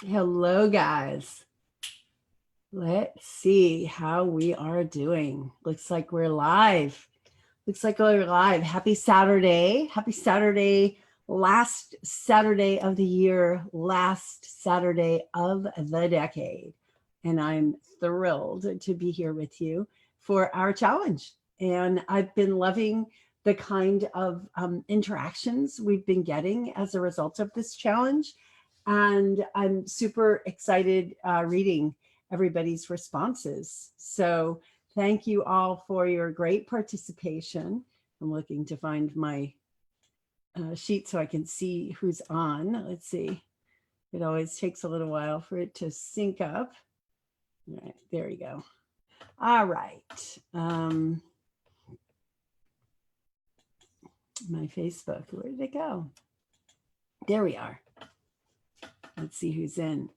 Hello, guys. Let's see how we are doing. Looks like we're live. Happy Saturday. Happy Saturday. Last Saturday of the year, last Saturday of the decade. And I'm thrilled to be here with you for our challenge. And I've been loving the kind of interactions we've been getting as a result of this challenge. And I'm super excited reading everybody's responses. So thank you all for your great participation. I'm looking to find my sheet so I can see who's on. Let's see. It always takes a little while for it to sync up. All right, there we go. All right. My Facebook, where did it go? There we are. Let's see who's in.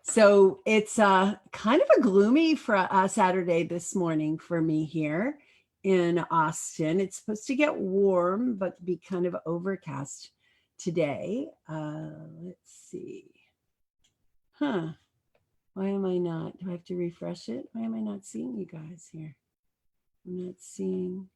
So it's kind of a gloomy Saturday this morning for me here in Austin. It's supposed to get warm, but be kind of overcast today. Let's see. Why am I not? Do I have to refresh it? Why am I not seeing you guys here? I'm not seeing.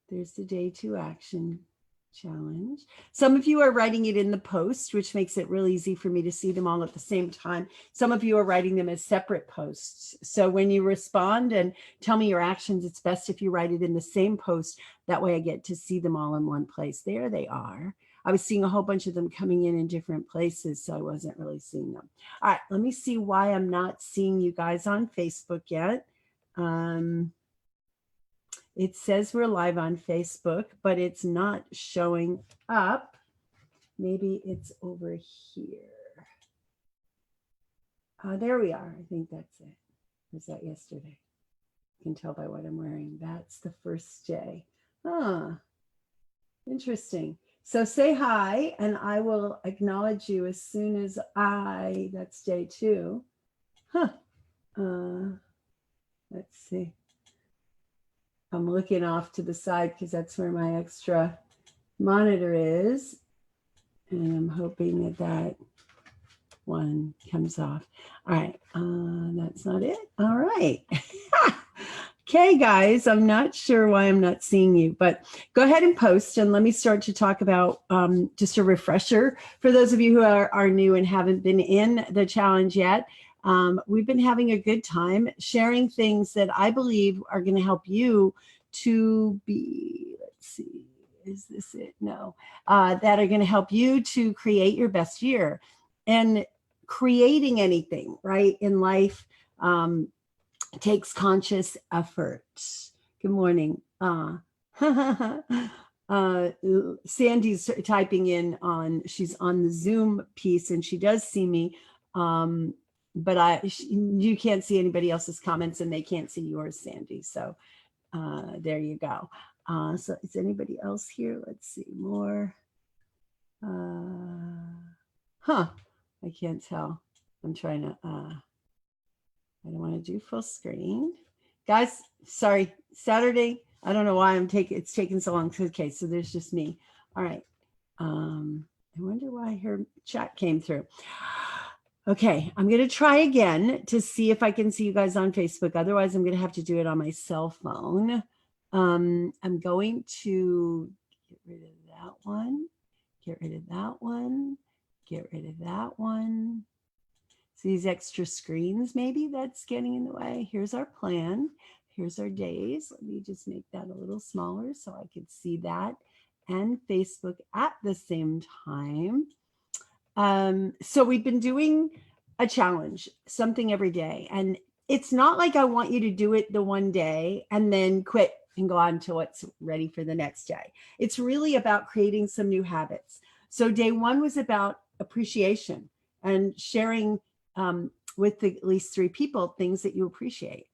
There's the day 2 action challenge. Some of you are writing it in the post, which makes it real easy for me to see them all at the same time. Some of you are writing them as separate posts. So when you respond and tell me your actions, it's best if you write it in the same post. That way I get to see them all in one place. There they are. I was seeing a whole bunch of them coming in different places, so I wasn't really seeing them. All right, let me see why I'm not seeing you guys on Facebook yet. It says we're live on Facebook, but it's not showing up. Maybe it's over here. There we are. I think that's it. Was that yesterday? You can tell by what I'm wearing. That's the first day. Interesting. So say hi, and I will acknowledge you as soon as that's day 2. Let's see. I'm looking off to the side because that's where my extra monitor is. And I'm hoping that that one comes off. All right, that's not it. All right. Okay, guys, I'm not sure why I'm not seeing you, but go ahead and post and let me start to talk about just a refresher for those of you who are new and haven't been in the challenge yet. We've been having a good time sharing things that I believe are going to help you to be, let's see, is this it? No, that are going to help you to create your best year. And creating anything, right, in life takes conscious effort. Good morning. Sandy's typing in she's on the Zoom piece and she does see me. But you can't see anybody else's comments and they can't see yours, Sandy. So there you go. So is anybody else here? Let's see more. I can't tell. I'm trying to, I don't want to do full screen. Guys, sorry, Saturday. I don't know why it's taking so long. Okay, so there's just me. All right. I wonder why her chat came through. Okay, I'm going to try again to see if I can see you guys on Facebook. Otherwise, I'm going to have to do it on my cell phone. I'm going to get rid of that one, get rid of that one, get rid of that one. So these extra screens, maybe that's getting in the way. Here's our plan. Here's our days. Let me just make that a little smaller so I could see that and Facebook at the same time. So we've been doing a challenge, something every day. And it's not like I want you to do it the one day and then quit and go on to what's ready for the next day. It's really about creating some new habits. So day 1 was about appreciation and sharing with at least 3 people things that you appreciate.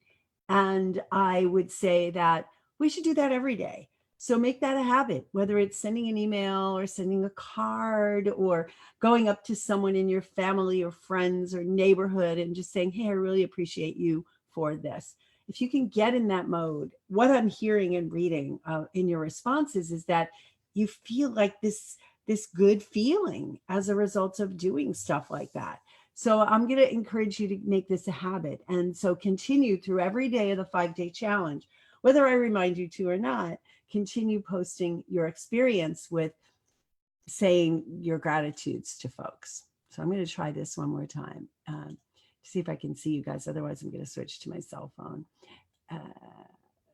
And I would say that we should do that every day. So make that a habit, whether it's sending an email or sending a card or going up to someone in your family or friends or neighborhood and just saying, hey, I really appreciate you for this. If you can get in that mode, what I'm hearing and reading in your responses is that you feel like this good feeling as a result of doing stuff like that. So I'm going to encourage you to make this a habit. And so continue through every day of the 5-day challenge, whether I remind you to or not, continue posting your experience with saying your gratitudes to folks. So I'm going to try this one more time. See if I can see you guys. Otherwise, I'm going to switch to my cell phone.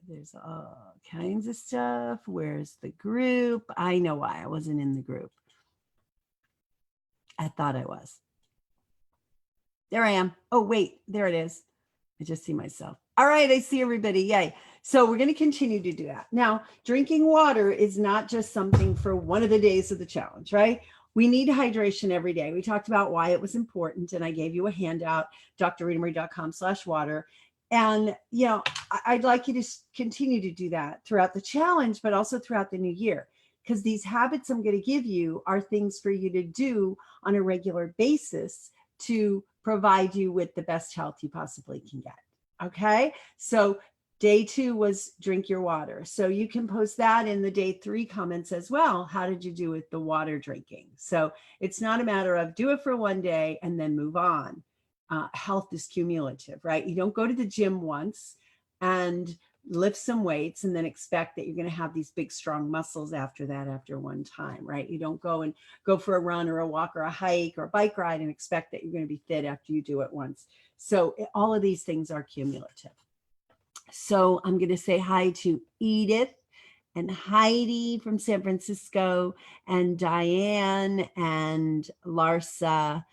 There's all kinds of stuff. Where's the group? I know why I wasn't in the group. I thought I was. There I am. Oh, wait, there it is. I just see myself. All right, I see everybody. Yay. So we're going to continue to do that. Now, drinking water is not just something for one of the days of the challenge, right? We need hydration every day. We talked about why it was important, and I gave you a handout, drritamarie.com/water. And, you know, I'd like you to continue to do that throughout the challenge, but also throughout the new year, because these habits I'm going to give you are things for you to do on a regular basis to provide you with the best health you possibly can get. Okay. So day 2 was drink your water. So you can post that in the day 3 comments as well. How did you do with the water drinking? So it's not a matter of do it for one day and then move on. Health is cumulative, right? You don't go to the gym once and lift some weights and then expect that you're going to have these big, strong muscles after that, after one time, right? You don't go for a run or a walk or a hike or a bike ride and expect that you're going to be fit after you do it once. So all of these things are cumulative. So I'm going to say hi to Edith and Heidi from San Francisco and Diane and Larsa.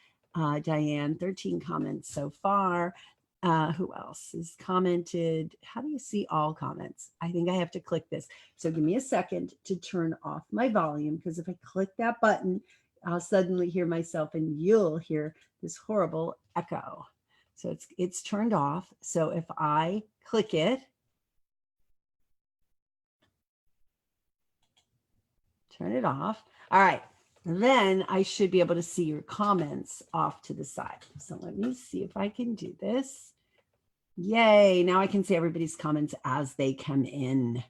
Diane, 13 comments so far. Who else has commented? How do you see all comments? I think I have to click this. So give me a second to turn off my volume, because if I click that button, I'll suddenly hear myself and you'll hear this horrible echo. So it's turned off. So if I click it, turn it off. All right. Then I should be able to see your comments off to the side. So let me see if I can do this. Yay. Now I can see everybody's comments as they come in.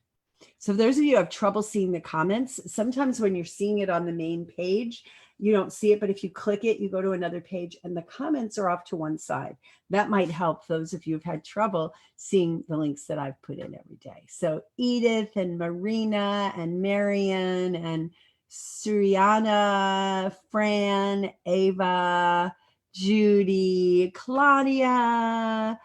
So if those of you who have trouble seeing the comments, sometimes when you're seeing it on the main page, you don't see it, but if you click it, you go to another page and the comments are off to one side. That might help those of you who've had trouble seeing the links that I've put in every day. So Edith and Marina and Marion and Suriana, Fran, Ava, Judy, Claudia,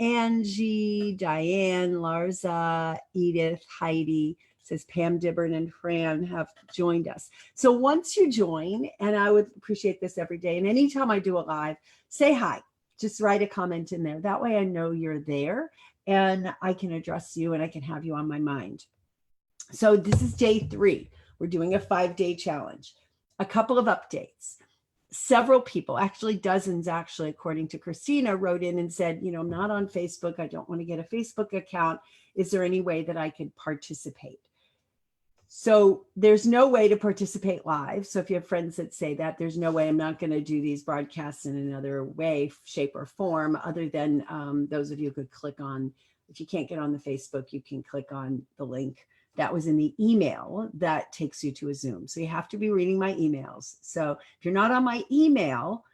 Angie, Diane, Larza, Edith, Heidi, says Pam Dibbern and Fran have joined us. So once you join, and I would appreciate this every day, and anytime I do a live, say hi. Just write a comment in there. That way I know you're there and I can address you and I can have you on my mind. So this is day 3. We're doing a 5-day challenge. A couple of updates. Several people, actually dozens actually, according to Christina, wrote in and said, you know, I'm not on Facebook. I don't want to get a Facebook account. Is there any way that I could participate? So there's no way to participate live. So if you have friends that say that, there's no way. I'm not going to do these broadcasts in another way, shape, or form, other than those of you who could click on, if you can't get on the Facebook, you can click on the link that was in the email that takes you to a Zoom. So you have to be reading my emails. So if you're not on my email,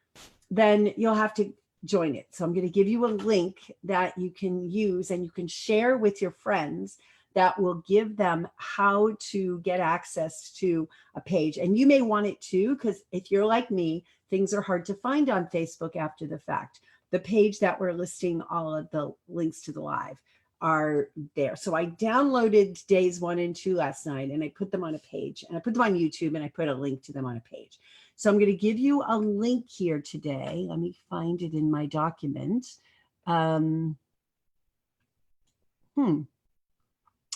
then you'll have to join it. So I'm going to give you a link that you can use and you can share with your friends that will give them how to get access to a page. And you may want it too, because if you're like me, things are hard to find on Facebook after the fact. The page that we're listing all of the links to the live are there. So I downloaded days 1 and 2 last night and I put them on a page, and I put them on YouTube and I put a link to them on a page. So I'm going to give you a link here today. Let me find it in my document.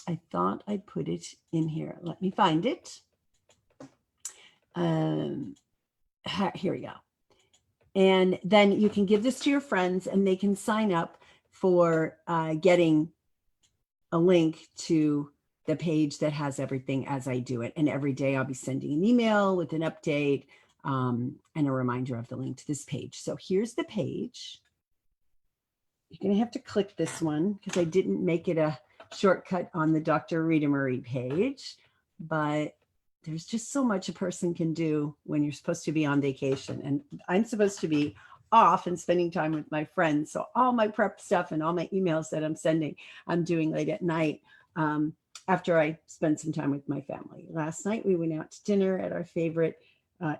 I thought I put it in here. Let me find it. Here we go. And then you can give this to your friends and they can sign up for getting a link to the page that has everything as I do it. And every day I'll be sending an email with an update and a reminder of the link to this page. So here's the page. You're going to have to click this one because I didn't make it a shortcut on the Dr. Ritamarie page, but there's just so much a person can do when you're supposed to be on vacation. And I'm supposed to be off and spending time with my friends. So all my prep stuff and all my emails that I'm sending, I'm doing late at night after I spend some time with my family. Last night, we went out to dinner at our favorite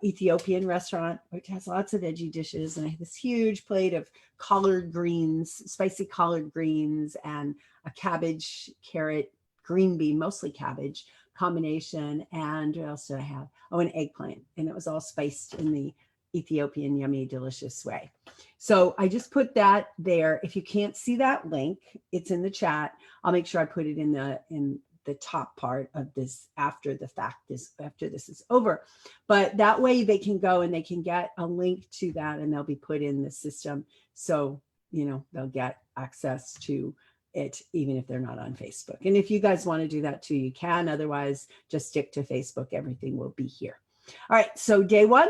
Ethiopian restaurant, which has lots of veggie dishes. And I had this huge plate of collard greens, spicy collard greens, and a cabbage, carrot, green bean, mostly cabbage combination. And what else did I have? Oh, an eggplant. And it was all spiced in the Ethiopian, yummy, delicious way. So I just put that there. If you can't see that link, it's in the chat. I'll make sure I put it in the top part of this after the fact after this is over. But that way they can go and they can get a link to that, and they'll be put in the system. So, they'll get access to it, even if they're not on Facebook. And if you guys want to do that too, you can. Otherwise, just stick to Facebook. Everything will be here. All right. So day 1,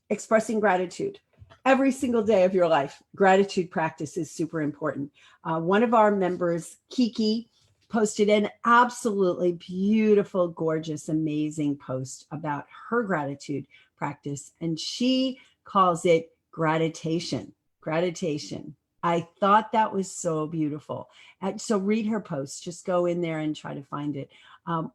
expressing gratitude. Every single day of your life, gratitude practice is super important. One of our members, Kiki, posted an absolutely beautiful, gorgeous, amazing post about her gratitude practice. And she calls it gratitation. Gratitation. I thought that was so beautiful. And so read her post, just go in there and try to find it.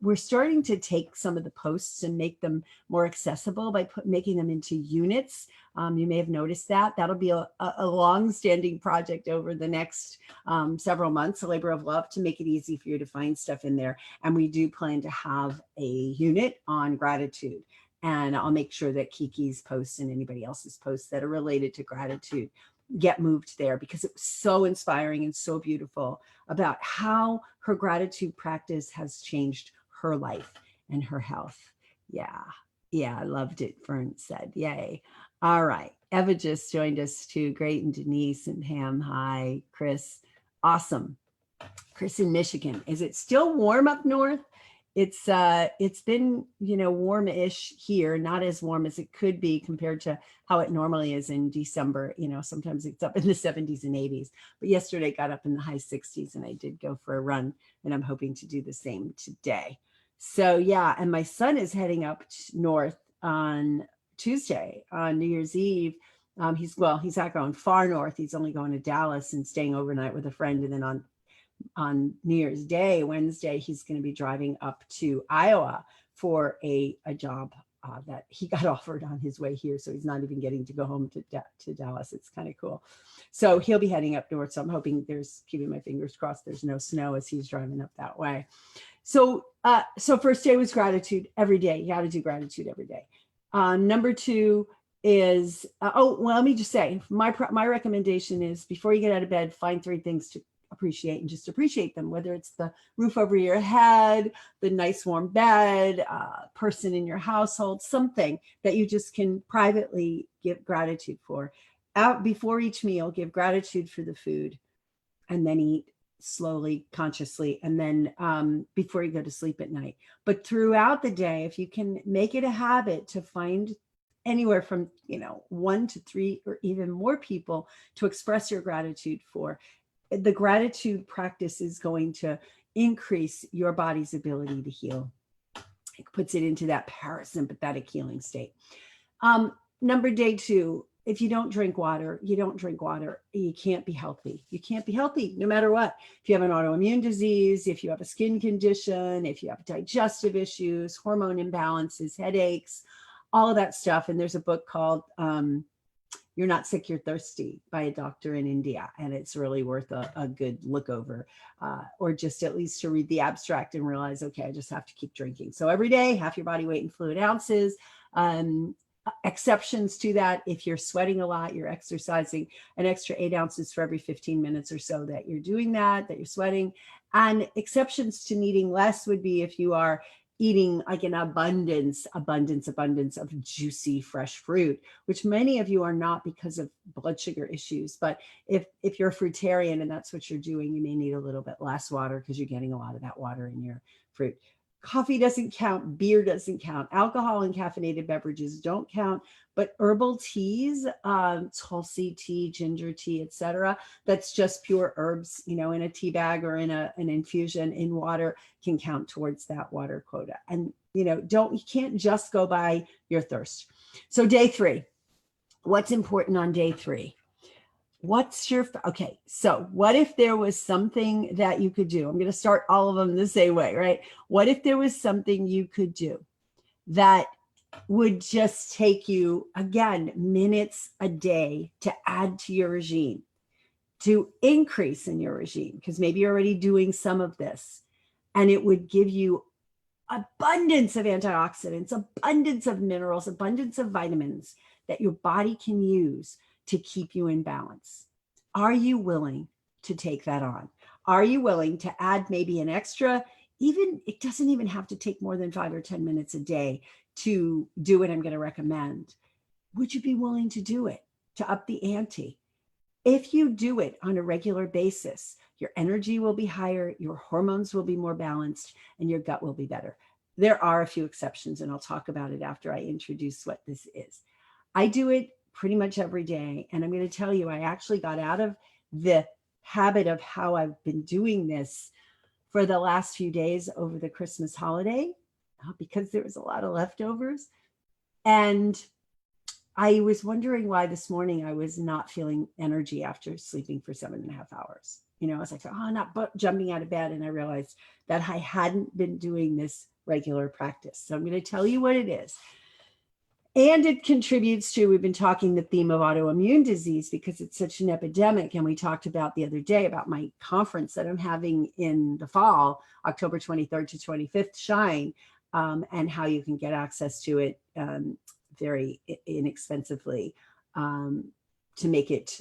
We're starting to take some of the posts and make them more accessible by making them into units. You may have noticed that. That'll be a long-standing project over the next several months, a labor of love, to make it easy for you to find stuff in there. And we do plan to have a unit on gratitude. And I'll make sure that Kiki's posts and anybody else's posts that are related to gratitude get moved there, because it was so inspiring and so beautiful about how her gratitude practice has changed her life and her health. Yeah, I loved it, Fern said. Yay. All right. Eva just joined us too. Great. And Denise and Pam. Hi, Chris. Awesome. Chris in Michigan. Is it still warm up north? It's been, warm-ish here, not as warm as it could be compared to how it normally is in December. Sometimes it's up in the 70s and 80s, but yesterday got up in the high 60s, and I did go for a run, and I'm hoping to do the same today. So yeah, and my son is heading up north on Tuesday on New Year's Eve. He's not going far north. He's only going to Dallas and staying overnight with a friend, and then on New Year's Day, Wednesday, he's going to be driving up to Iowa for a job that he got offered on his way here. So he's not even getting to go home to Dallas. It's kind of cool. So he'll be heading up north. So I'm hoping keeping my fingers crossed, there's no snow as he's driving up that way. So first day was gratitude every day. You got to do gratitude every day. Number 2 is, let me just say, my recommendation is before you get out of bed, find 3 things to appreciate and just appreciate them, whether it's the roof over your head, the nice warm bed, person in your household, something that you just can privately give gratitude for. Before each meal, give gratitude for the food, and then eat slowly, consciously, and then before you go to sleep at night. But throughout the day, if you can make it a habit to find anywhere from 1 to 3 or even more people to express your gratitude for, the gratitude practice is going to increase your body's ability to heal. It puts it into that parasympathetic healing state. Day 2, if you don't drink water, you can't be healthy. You can't be healthy no matter what. If you have an autoimmune disease, if you have a skin condition, if you have digestive issues, hormone imbalances, headaches, all of that stuff. And there's a book called You're Not Sick, You're Thirsty by a doctor in India. And it's really worth a good look over, or just at least to read the abstract and realize, okay, I just have to keep drinking. So every day, half your body weight in fluid ounces. Exceptions to that, if you're sweating a lot, you're exercising, an extra 8 ounces for every 15 minutes or so that you're doing that you're sweating. And exceptions to needing less would be if you are eating like an abundance of juicy, fresh fruit, which many of you are not because of blood sugar issues. But if you're a fruitarian and that's what you're doing, you may need a little bit less water because you're getting a lot of that water in your fruit. Coffee doesn't count, beer doesn't count, alcohol and caffeinated beverages don't count, but herbal teas, tulsi tea, ginger tea, etc., that's just pure herbs, in a tea bag or in an infusion in water can count towards that water quota. And you can't just go by your thirst. So day 3, what's important on day 3? Okay, so what if there was something that you could do? I'm going to start all of them the same way, right? What if there was something you could do that would just take you, again, minutes a day to add to your regime, to increase in your regime? Because maybe you're already doing some of this, and it would give you abundance of antioxidants, abundance of minerals, abundance of vitamins that your body can use to keep you in balance. Are you willing to take that on? Are you willing to add maybe an extra, even, it doesn't even have to take more than 5 or 10 minutes a day to do what I'm going to recommend? Would you be willing to do it, to up the ante? If you do it on a regular basis, your energy will be higher, your hormones will be more balanced, and your gut will be better. There are a few exceptions, and I'll talk about it after I introduce what this is. I do it pretty much every day, and I'm going to tell you, I actually got out of the habit of how I've been doing this for the last few days over the Christmas holiday because there was a lot of leftovers. And I was wondering why this morning I was not feeling energy after sleeping for 7.5 hours. You know, I was like, oh, not jumping out of bed. And I realized that I hadn't been doing this regular practice. So I'm going to tell you what it is. And it contributes to, we've been talking the theme of autoimmune disease because it's such an epidemic. And we talked about the other day about my conference that I'm having in the fall, October 23rd to 25th, Shine, and how you can get access to it very inexpensively to make it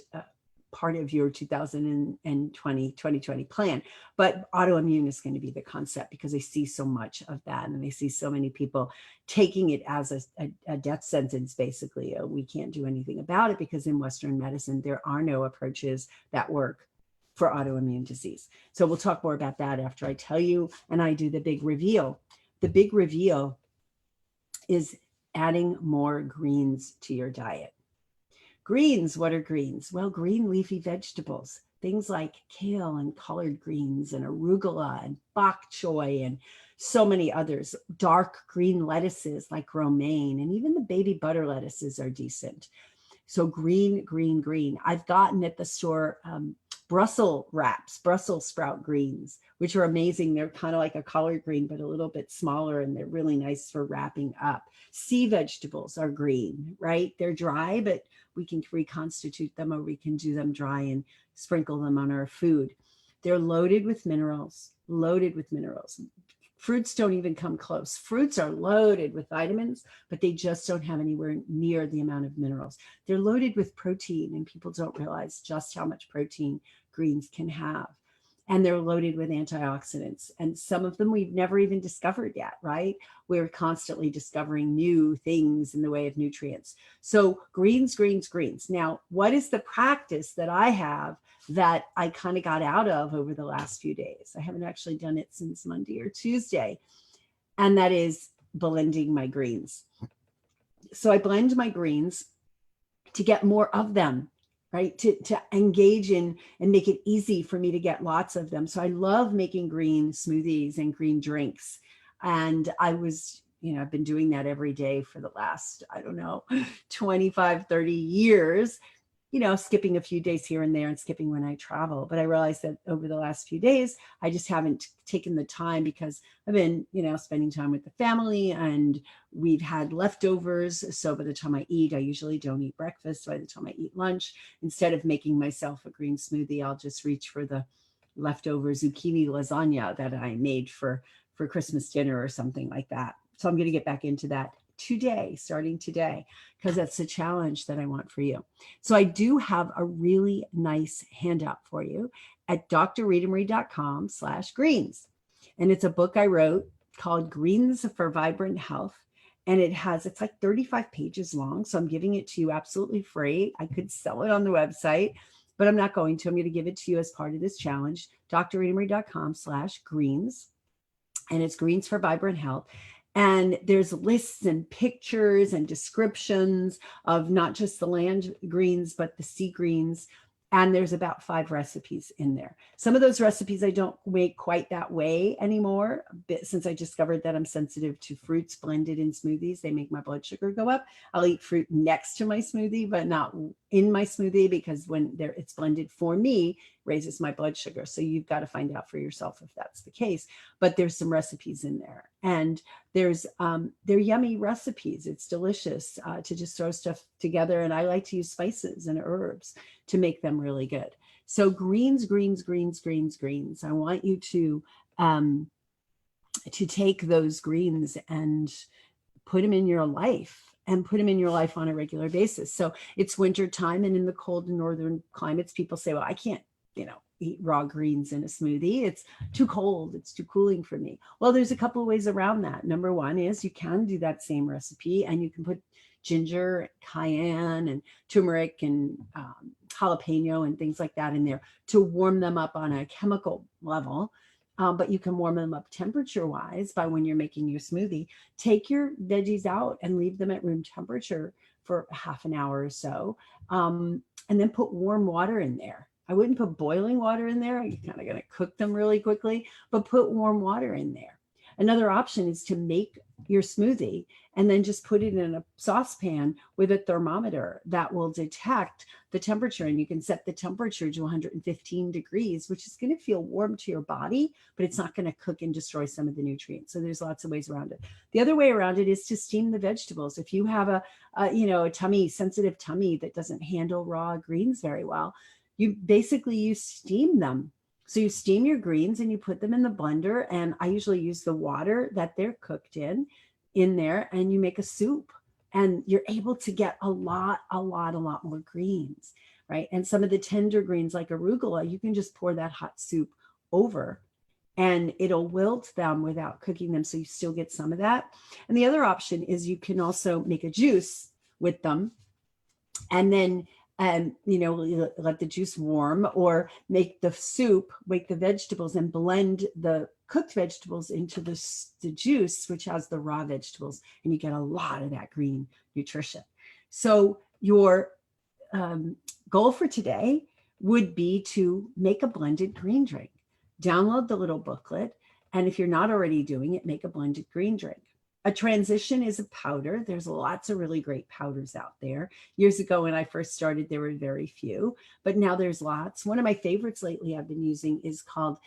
part of your 2020 plan. But autoimmune is going to be the concept because I see so much of that. And I see so many people taking it as a death sentence, basically. We can't do anything about it because in Western medicine, there are no approaches that work for autoimmune disease. So we'll talk more about that after I tell you, and I do the big reveal. The big reveal is adding more greens to your diet. Greens, what are greens? Well, green leafy vegetables, things like kale and collard greens and arugula and bok choy and so many others. Dark green lettuces like romaine, and even the baby butter lettuces are decent. So green, green, green. I've gotten at the store Brussels sprout greens, which are amazing. They're kind of like a collard green, but a little bit smaller, and they're really nice for wrapping up. Sea vegetables are green, right? They're dry, but we can reconstitute them, or we can do them dry and sprinkle them on our food. They're loaded with minerals, Fruits don't even come close. Fruits are loaded with vitamins, but they just don't have anywhere near the amount of minerals. They're loaded with protein, and people don't realize just how much protein greens can have. And they're loaded with antioxidants. And some of them we've never even discovered yet, right? We're constantly discovering new things in the way of nutrients. So greens, greens, greens. Now, what is the practice that I have that I kind of got out of over the last few days? I haven't actually done it since Monday or Tuesday. And that is blending my greens. So I blend my greens to get more of them, right? To engage in and make it easy for me to get lots of them. So I love making green smoothies and green drinks. And I was, I've been doing that every day for the last, 25, 30 years, skipping a few days here and there and skipping when I travel. But I realized that over the last few days, I just haven't taken the time because I've been, spending time with the family, and we've had leftovers. So by the time I eat, I usually don't eat breakfast. By the time I eat lunch, instead of making myself a green smoothie, I'll just reach for the leftover zucchini lasagna that I made for Christmas dinner or something like that. So I'm going to get back into that starting today, because that's the challenge that I want for you. So I do have a really nice handout for you at drritamarie.com/greens. And it's a book I wrote called Greens for Vibrant Health. And it's like 35 pages long. So I'm giving it to you absolutely free. I could sell it on the website, but I'm not going to. I'm going to give it to you as part of this challenge, drritamarie.com/greens. And it's Greens for Vibrant Health. And there's lists and pictures and descriptions of not just the land greens, but the sea greens. And there's about 5 recipes in there. Some of those recipes I don't make quite that way anymore, since I discovered that I'm sensitive to fruits blended in smoothies. They make my blood sugar go up. I'll eat fruit next to my smoothie, but not in my smoothie, because when it's blended for me, raises my blood sugar. So you've got to find out for yourself if that's the case. But there's some recipes in there, and they're yummy recipes. It's delicious to just throw stuff together. And I like to use spices and herbs to make them really good. So greens. I want you to take those greens and put them in your life, and put them in your life on a regular basis. So it's winter time, and in the cold northern climates, people say, well, I can't, eat raw greens in a smoothie. It's too cold. It's too cooling for me. Well, there's a couple of ways around that. Number one is you can do that same recipe, and you can put ginger, cayenne, and turmeric, and jalapeno, and things like that in there to warm them up on a chemical level. But you can warm them up temperature wise by when you're making your smoothie. Take your veggies out and leave them at room temperature for half an hour or so. And then put warm water in there. I wouldn't put boiling water in there. You're kind of going to cook them really quickly, but put warm water in there. Another option is to make your smoothie and then just put it in a saucepan with a thermometer that will detect the temperature. And you can set the temperature to 115 degrees, which is going to feel warm to your body, but it's not going to cook and destroy some of the nutrients. So there's lots of ways around it. The other way around it is to steam the vegetables. If you have a sensitive tummy that doesn't handle raw greens very well, you steam them. So you steam your greens and you put them in the blender. And I usually use the water that they're cooked in there, and you make a soup, and you're able to get a lot more greens, right? And some of the tender greens like arugula, you can just pour that hot soup over and it'll wilt them without cooking them. So you still get some of that. And the other option is you can also make a juice with them, and then let the juice warm, or make the soup, wake the vegetables, and blend the cooked vegetables into the juice, which has the raw vegetables, and you get a lot of that green nutrition. So your goal for today would be to make a blended green drink. Download the little booklet, and if you're not already doing it, make a blended green drink. A transition is a powder. There's lots of really great powders out there. Years ago when I first started, there were very few, but now there's lots. One of my favorites lately I've been using is called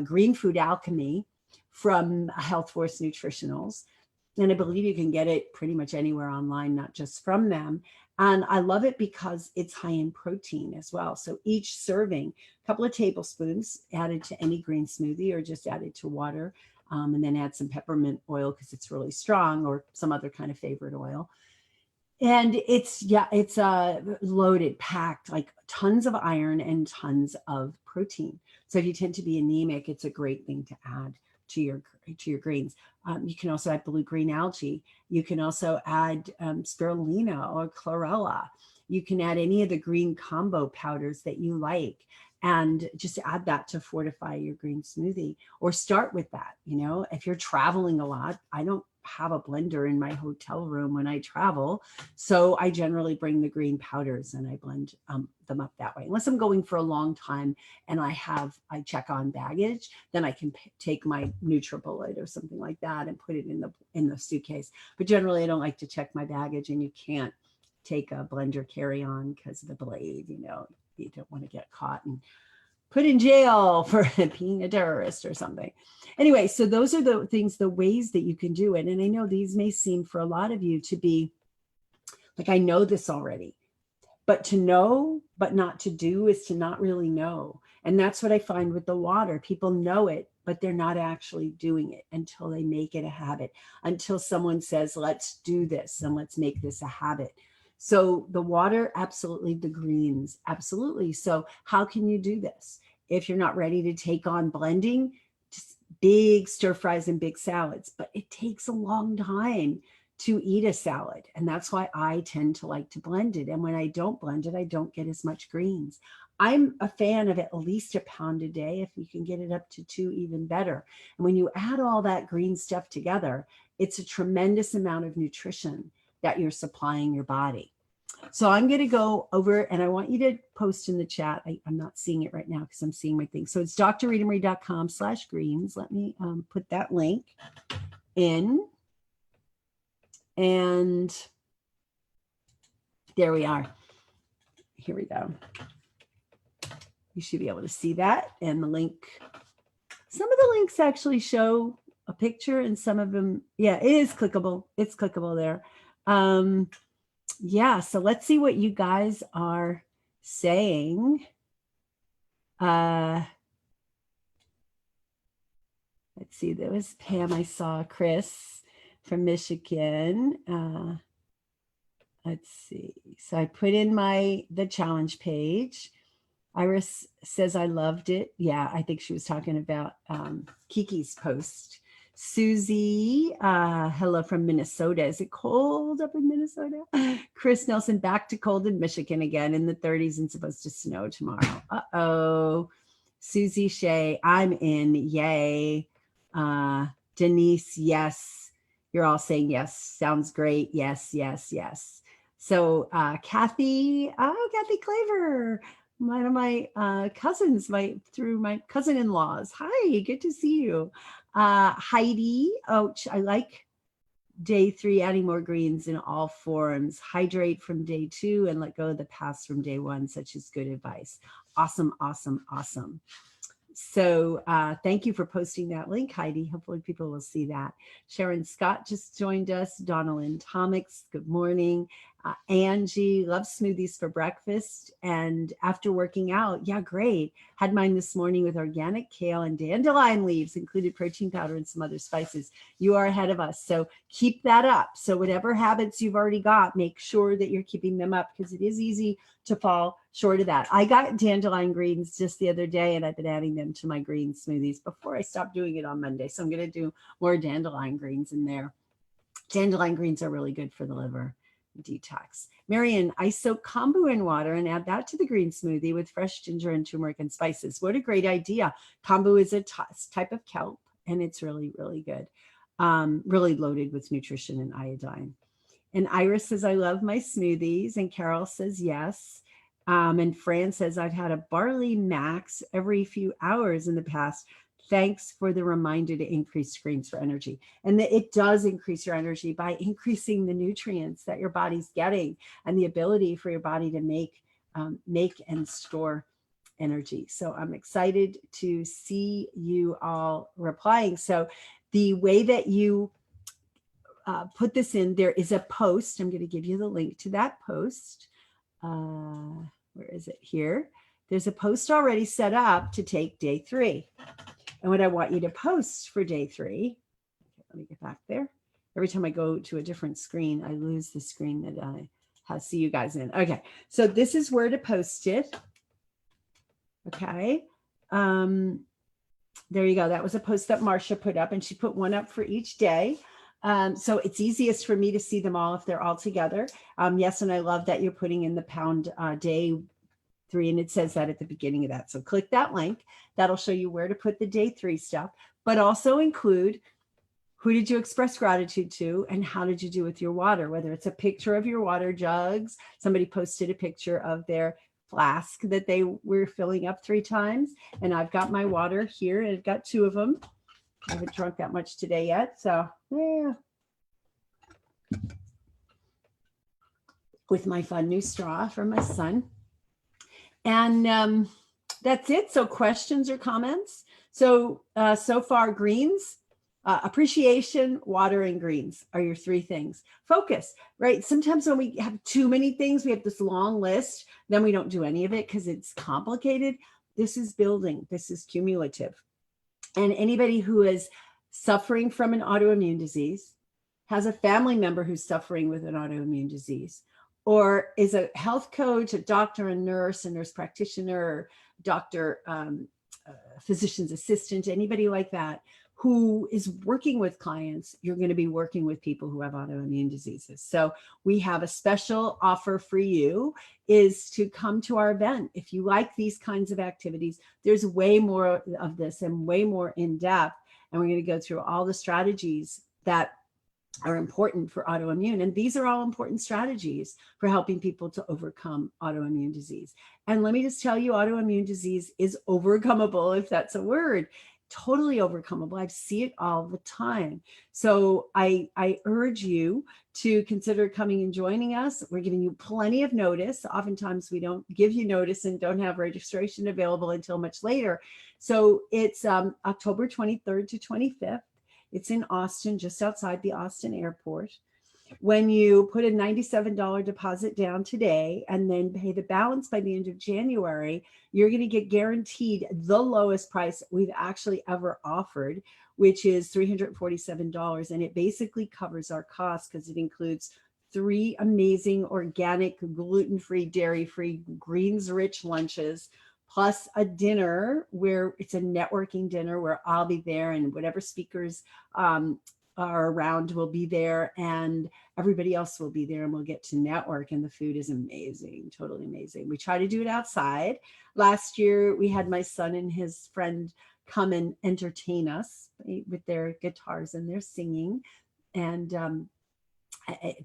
Green Food Alchemy from Health Force Nutritionals. And I believe you can get it pretty much anywhere online, not just from them. And I love it because it's high in protein as well. So each serving, a couple of tablespoons added to any green smoothie, or just added to water. And then add some peppermint oil because it's really strong, or some other kind of favorite oil. And it's loaded, packed, like tons of iron and tons of protein. So if you tend to be anemic, it's a great thing to add to your greens. You can also add blue-green algae. You can also add spirulina or chlorella. You can add any of the green combo powders that you like, and just add that to fortify your green smoothie, or start with that. If you're traveling a lot, I don't have a blender in my hotel room when I travel. So I generally bring the green powders and I blend them up that way. Unless I'm going for a long time and I check on baggage, then I can take my NutriBullet or something like that and put it in the suitcase. But generally I don't like to check my baggage, and you can't take a blender carry-on because of the blade. You don't want to get caught and put in jail for being a terrorist or something. Anyway, so those are the things, the ways that you can do it. And I know these may seem for a lot of you to be like, I know this already, but to know, but not to do is to not really know. And that's what I find with the water. People know it, but they're not actually doing it until they make it a habit, until someone says, let's do this and let's make this a habit. So the water, absolutely. The greens, absolutely. So how can you do this? If you're not ready to take on blending, just big stir fries and big salads, but it takes a long time to eat a salad. And that's why I tend to like to blend it. And when I don't blend it, I don't get as much greens. I'm a fan of at least a pound a day. If you can get it up to 2, even better. And when you add all that green stuff together, it's a tremendous amount of nutrition that you're supplying your body. So I'm going to go over and I want you to post in the chat. I'm not seeing it right now because I'm seeing my thing. So it's drritamarie.com/greens. Let me put that link in. And there we are. Here we go. You should be able to see that. And the link, some of the links actually show a picture and some of them, yeah, it is clickable. It's clickable there. Yeah, so let's see what you guys are saying. Let's see, there was Pam, I saw Chris from Michigan. Let's see. So I put in the challenge page. Iris says, I loved it. Yeah, I think she was talking about Kiki's post. Susie, hello from Minnesota. Is it cold up in Minnesota? Chris Nelson, back to cold in Michigan again in the 30s and supposed to snow tomorrow. Uh-oh. Susie Shea, I'm in. Yay. Denise, yes. You're all saying yes. Sounds great. Yes, yes, yes. So Kathy, Kathy Claver, one of my cousins, through my cousin-in-laws. Hi, good to see you. Heidi, I like day 3, adding more greens in all forms. Hydrate from day 2 and let go of the past from day 1. Such is good advice. Awesome, awesome, awesome. So thank you for posting that link, Heidi. Hopefully people will see that. Sharon Scott just joined us. Donalyn Tomix, good morning. Angie, love smoothies for breakfast and after working out. Yeah, great. Had mine this morning with organic kale and dandelion leaves, included protein powder and some other spices. You are ahead of us. So keep that up. So whatever habits you've already got, make sure that you're keeping them up because it is easy to fall short of that. I got dandelion greens just the other day and I've been adding them to my green smoothies before I stopped doing it on Monday. So I'm going to do more dandelion greens in there. Dandelion greens are really good for the liver detox. Marion, I soak kombu in water and add that to the green smoothie with fresh ginger and turmeric and spices. What a great idea. Kombu is a type of kelp and it's really, really good. Really loaded with nutrition and iodine. And Iris says, I love my smoothies. And Carol says, yes. And Fran says, I've had a barley max every few hours in the past. Thanks for the reminder to increase greens for energy. And it does increase your energy by increasing the nutrients that your body's getting and the ability for your body to make and store energy. So I'm excited to see you all replying. So the way that you put this in, there is a post. I'm going to give you the link to that post. Where is it? Here. There's a post already set up to take day 3. And what I want you to post for day 3, okay, let me get back there. Every time I go to a different screen, I lose the screen that I see you guys in. Okay, so this is where to post it. Okay, there you go. That was a post that Marcia put up, and she put one up for each day. So it's easiest for me to see them all if they're all together. Yes, and I love that you're putting in the pound day 3, and it says that at the beginning of that. So click that link. That'll show you where to put the day 3 stuff, but also include who did you express gratitude to and how did you do with your water, whether it's a picture of your water jugs. Somebody posted a picture of their flask that they were filling up 3 times. And I've got my water here and I've got 2 of them. I haven't drunk that much today yet. So yeah. With my fun new straw for my son. And that's it. So questions or comments? So far, greens, appreciation, water, and greens are your 3 things. Focus, right? Sometimes when we have too many things, we have this long list, then we don't do any of it because it's complicated. This is building. This is cumulative. And anybody who is suffering from an autoimmune disease, has a family member who's suffering with an autoimmune disease, or is a health coach, a doctor, a nurse practitioner, or doctor, physician's assistant, anybody like that who is working with clients, you're going to be working with people who have autoimmune diseases. So we have a special offer for you is to come to our event. If you like these kinds of activities, there's way more of this and way more in depth. And we're going to go through all the strategies that are important for autoimmune. And these are all important strategies for helping people to overcome autoimmune disease. And let me just tell you, autoimmune disease is overcomable, if that's a word. Totally overcomable. I see it all the time. So I urge you to consider coming and joining us. We're giving you plenty of notice. Oftentimes we don't give you notice and don't have registration available until much later. So it's October 23rd to 25th. It's in Austin, just outside the Austin airport. When you put a $97 deposit down today and then pay the balance by the end of January, you're going to get guaranteed the lowest price we've actually ever offered, which is $347. And it basically covers our costs because it includes 3 amazing organic, gluten-free, dairy-free, greens-rich lunches, plus a dinner where it's a networking dinner where I'll be there and whatever speakers are around will be there, and everybody else will be there, and we'll get to network. And the food is amazing, totally amazing. We try to do it outside. Last year, we had my son and his friend come and entertain us with their guitars and their singing. And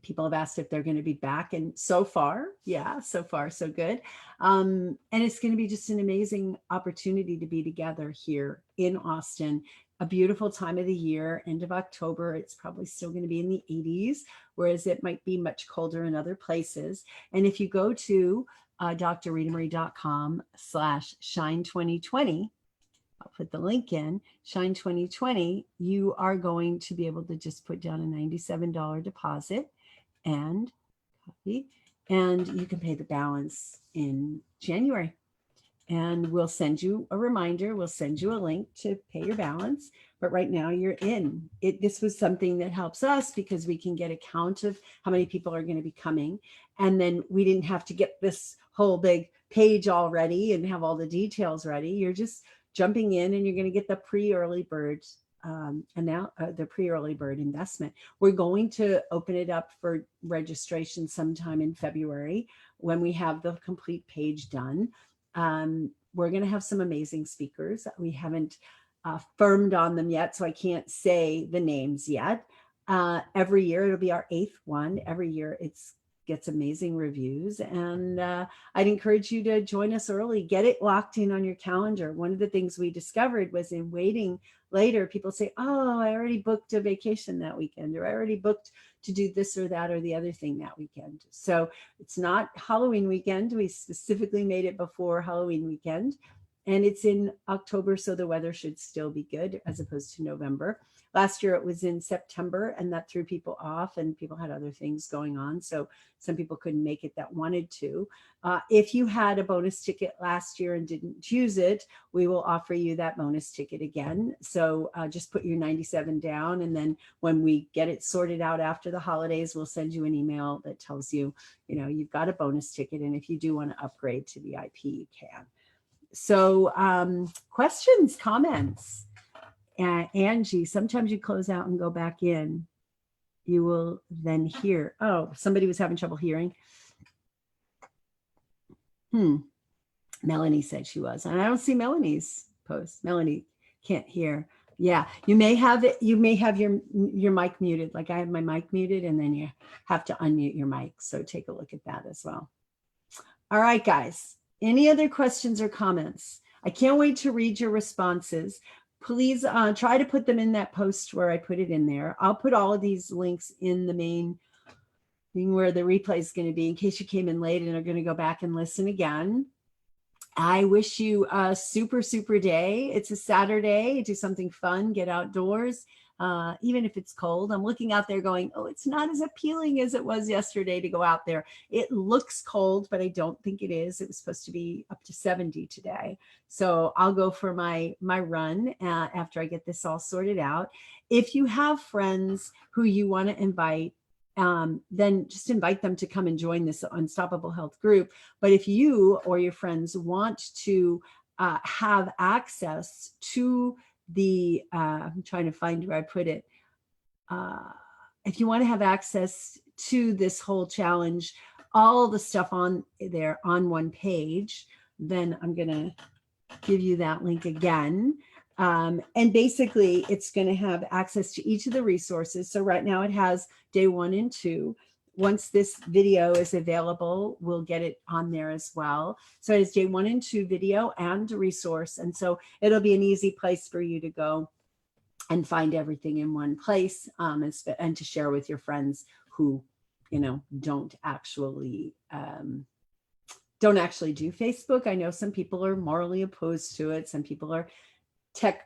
people have asked if they're going to be back, and so far, yeah, so far so good. And it's going to be just an amazing opportunity to be together here in Austin. A beautiful time of the year, end of October. It's probably still going to be in the 80s, whereas it might be much colder in other places. And if you go to drritamarie.com/shine2020, I'll put the link in, Shine 2020, you are going to be able to just put down a $97 deposit and copy, and you can pay the balance in January. And we'll send you a reminder. We'll send you a link to pay your balance. But right now you're in. This was something that helps us because we can get a count of how many people are going to be coming. And then we didn't have to get this whole big page all ready and have all the details ready. You're just jumping in and you're going to get the pre-early bird the pre-early bird investment. We're going to open it up for registration sometime in February when we have the complete page done. We're going to have some amazing speakers. We haven't firmed on them yet, so I can't say the names yet. Every year, it'll be our 8th one. Every year, it gets amazing reviews. And I'd encourage you to join us early. Get it locked in on your calendar. One of the things we discovered was in waiting later, people say, oh, I already booked a vacation that weekend, or I already booked to do this or that or the other thing that weekend. So it's not Halloween weekend. We specifically made it before Halloween weekend. And it's in October, so the weather should still be good as opposed to November. Last year it was in September, and that threw people off, and people had other things going on. So some people couldn't make it that wanted to. If you had a bonus ticket last year and didn't use it, we will offer you that bonus ticket again. So just put your 97 down, and then when we get it sorted out after the holidays, we'll send you an email that tells you, you've got a bonus ticket. And if you do want to upgrade to VIP, you can. So questions, comments? Angie, sometimes you close out and go back in. You will then hear. Oh, somebody was having trouble hearing. Melanie said she was. And I don't see Melanie's post. Melanie can't hear. Yeah, you may have it. You may have your mic muted. Like I have my mic muted, and then you have to unmute your mic. So take a look at that as well. All right, guys. Any other questions or comments? I can't wait to read your responses. Please try to put them in that post where I put it in there. I'll put all of these links in the main thing where the replay is going to be in case you came in late and are going to go back and listen again. I wish you a super, super day. It's a Saturday. Do something fun. Get outdoors. Even if it's cold. I'm looking out there going, oh, it's not as appealing as it was yesterday to go out there. It looks cold, but I don't think it is. It was supposed to be up to 70 today. So I'll go for my run after I get this all sorted out. If you have friends who you want to invite, then just invite them to come and join this Unstoppable Health group. But if you or your friends want to have access to the I'm trying to find where I put it. If you want to have access to this whole challenge, all the stuff on there on one page, then I'm going to give you that link again. And basically, it's going to have access to each of the resources. So right now it has day 1 and 2. Once this video is available, we'll get it on there as well. So it's day 1 and 2 video and resource. And so it'll be an easy place for you to go and find everything in one place, and to share with your friends who, don't actually do Facebook. I know some people are morally opposed to it. Some people are tech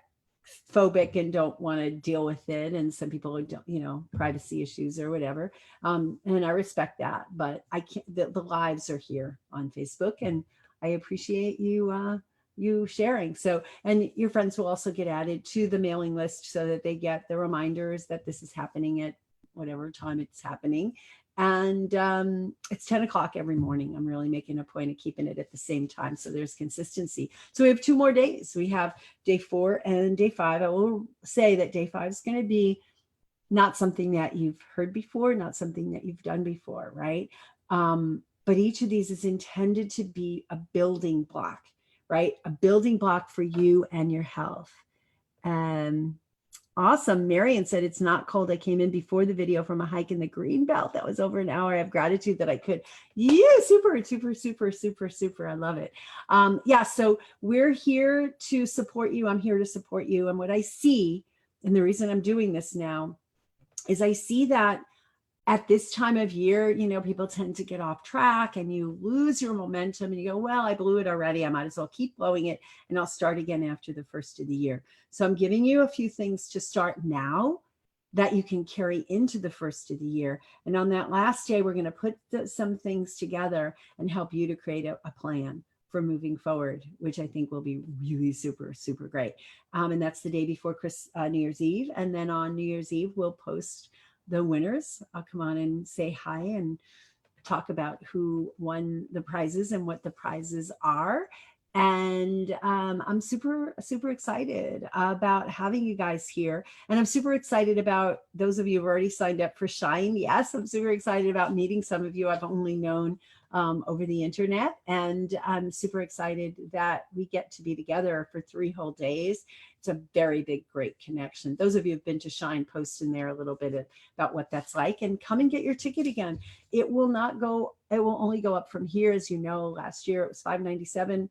phobic and don't want to deal with it, and some people don't, privacy issues or whatever, and I respect that, but I can't. The lives are here on Facebook, and I appreciate you sharing. So, and your friends will also get added to the mailing list so that they get the reminders that this is happening at whatever time it's happening. And it's 10 o'clock every morning. I'm really making a point of keeping it at the same time, so there's consistency. So we have 2 more days. We have day 4 and day 5. I will say that day 5 is going to be not something that you've heard before, not something that you've done before, right? But each of these is intended to be a building block, right? A building block for you and your health. Awesome. Marion said, it's not cold. I came in before the video from a hike in the green belt. That was over an hour. I have gratitude that I could. Yeah, super, super, super, super, super. I love it. Yeah, so we're here to support you. I'm here to support you. And what I see, and the reason I'm doing this now, is I see that at this time of year, people tend to get off track and you lose your momentum and you go, well, I blew it already. I might as well keep blowing it and I'll start again after the first of the year. So I'm giving you a few things to start now that you can carry into the first of the year. And on that last day, we're going to put some things together and help you to create a plan for moving forward, which I think will be really super, super great. And that's the day before New Year's Eve. And then on New Year's Eve, we'll post the winners. I'll come on and say hi and talk about who won the prizes and what the prizes are. And I'm super, super excited about having you guys here. And I'm super excited about those of you who've already signed up for Shine. Yes, I'm super excited about meeting some of you I've only known over the internet. And I'm super excited that we get to be together for 3 whole days. It's a very big, great connection. Those of you who've been to Shine, post in there a little bit about what that's like, and come and get your ticket again. It will only go up from here. As you know, last year it was $5.97.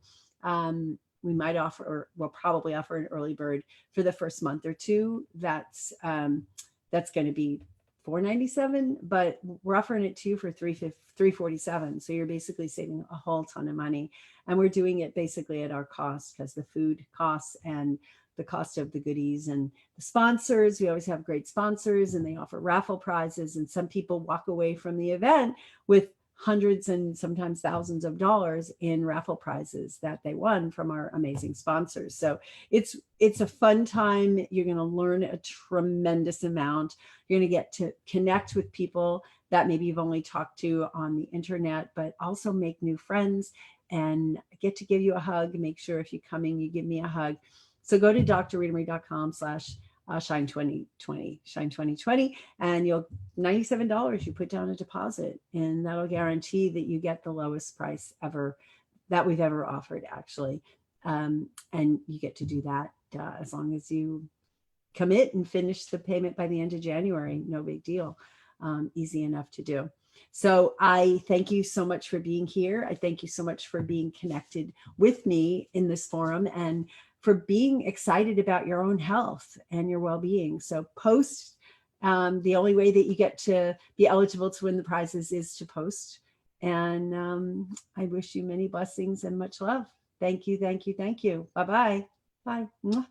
We'll probably offer an early bird for the first month or 2. That's going to be $4.97, but we're offering it to you for $3.47. So you're basically saving a whole ton of money. And we're doing it basically at our cost, because the food costs and the cost of the goodies and the sponsors. We always have great sponsors, and they offer raffle prizes. And some people walk away from the event with hundreds and sometimes thousands of dollars in raffle prizes that they won from our amazing sponsors. So it's a fun time. You're going to learn a tremendous amount. You're going to get to connect with people that maybe you've only talked to on the internet, but also make new friends and get to give you a hug. Make sure if you're coming, you give me a hug. So go to drritamarie.com/shine2020, and you'll $97 you put down a deposit, and that'll guarantee that you get the lowest price ever that we've ever offered, actually. And you get to do that as long as you commit and finish the payment by the end of January. No big deal. Easy enough to do. So I thank you so much for being here. I thank you so much for being connected with me in this forum, and for being excited about your own health and your well-being. So post. The only way that you get to be eligible to win the prizes is to post. And I wish you many blessings and much love. Thank you, thank you, thank you. Bye-bye. Bye. Mwah.